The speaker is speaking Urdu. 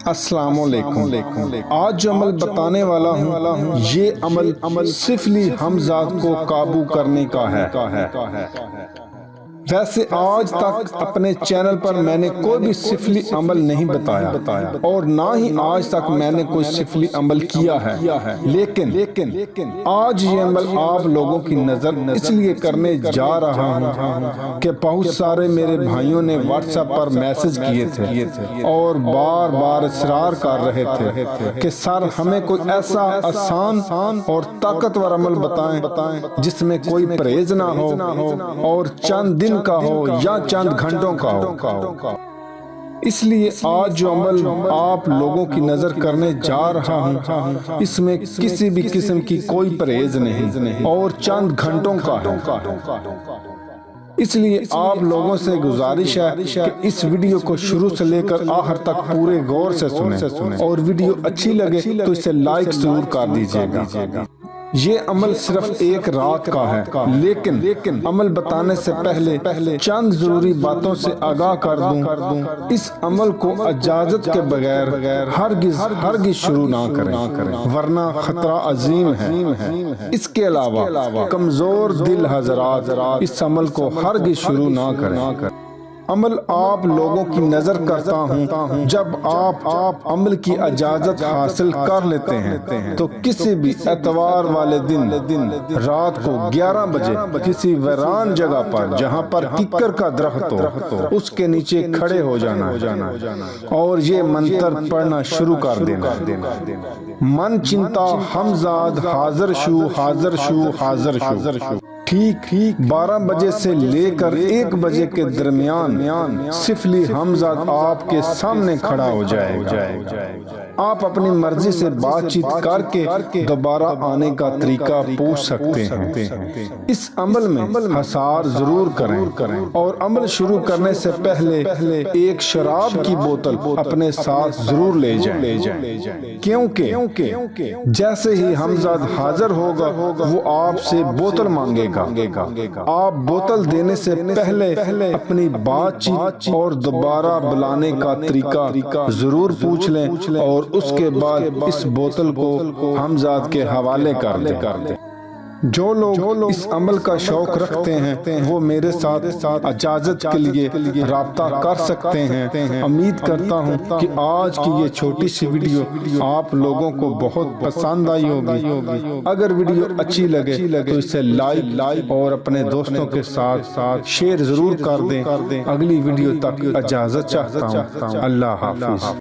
السلام علیکم۔ آج جو عمل بتانے والا ہوں یہ عمل سفلی حمزات کو قابو کرنے کا ہے۔ ویسے آج تک اپنے چینل پر میں نے کوئی بھی سفلی عمل نہیں بتایا اور نہ ہی آج تک میں نے کوئی سفلی عمل کیا ہے، لیکن آج یہ عمل آپ لوگوں کی نظر اس لیے کرنے جا رہا ہوں کہ بہت سارے میرے بھائیوں نے واٹس ایپ پر میسج کیے تھے اور بار بار اصرار کر رہے تھے کہ سر ہمیں کوئی ایسا آسان اور طاقتور عمل بتائیں جس میں کوئی پرہیز نہ ہو اور چند دن کا ہو یا چند گھنٹوں کا ہو۔ اس لیے آج جو عمل آپ لوگوں کی نظر کرنے جا رہا ہوں اس میں کسی بھی قسم کی کوئی پرہیز نہیں اور چند گھنٹوں کا ہے۔ اس لیے آپ لوگوں سے گزارش ہے کہ اس ویڈیو کو شروع سے لے کر آخر تک پورے غور سے سنیں اور ویڈیو اچھی لگے تو اسے لائک ضرور کر دیجیے گا۔ یہ عمل صرف ایک رات کا ہے، لیکن عمل بتانے سے پہلے چند ضروری باتوں سے آگاہ کر دوں۔ اس عمل کو اجازت کے بغیر ہرگز شروع نہ کریں ورنہ خطرہ عظیم ہے۔ اس کے علاوہ کمزور دل حضرات اس عمل کو ہرگز شروع نہ کریں۔ عمل آپ لوگوں کی نظر کرتا ہوں جب آپ عمل کی اجازت حاصل کر لیتے ہیں تو کسی بھی اتوار والے دن رات کو 11 بجے کسی ویران جگہ پر جہاں پر ککر کا درخت ہو اس کے نیچے کھڑے ہو جانا اور یہ منتر پڑھنا شروع کر دینا۔ من چنتا حمزاد حاضر شو حاضر شو حاضر شو۔ ٹھیک 12 بجے سے لے کر 1 بجے کے درمیان سفلی حمزات آپ کے سامنے کھڑا ہو جائے گا۔ آپ اپنی مرضی سے بات چیت کر کے دوبارہ آنے کا طریقہ پوچھ سکتے ہیں۔ اس عمل میں حسار ضرور کریں اور عمل شروع کرنے سے پہلے ایک شراب کی بوتل اپنے ساتھ ضرور لے جائیں، کیونکہ جیسے ہی حمزات حاضر ہوگا وہ آپ سے بوتل مانگے گا۔ آپ بوتل دینے سے پہلے اپنی بات چیت اور دوبارہ بلانے کا طریقہ ضرور پوچھ لیں اور اس کے بعد اس بوتل کو حمزات کے حوالے کر دیں۔ جو لوگ اس عمل کا شوق رکھتے ہیں وہ میرے ساتھ اجازت کے لیے رابطہ کر سکتے ہیں۔ امید کرتا ہوں کہ آج کی یہ چھوٹی سی ویڈیو آپ لوگوں کو بہت پسند آئی ہوگی۔ اگر ویڈیو اچھی لگے تو اسے لائک اور اپنے دوستوں کے ساتھ شیئر ضرور کر دیں۔ اگلی ویڈیو تک اجازت چاہتا ہوں۔ اللہ حافظ۔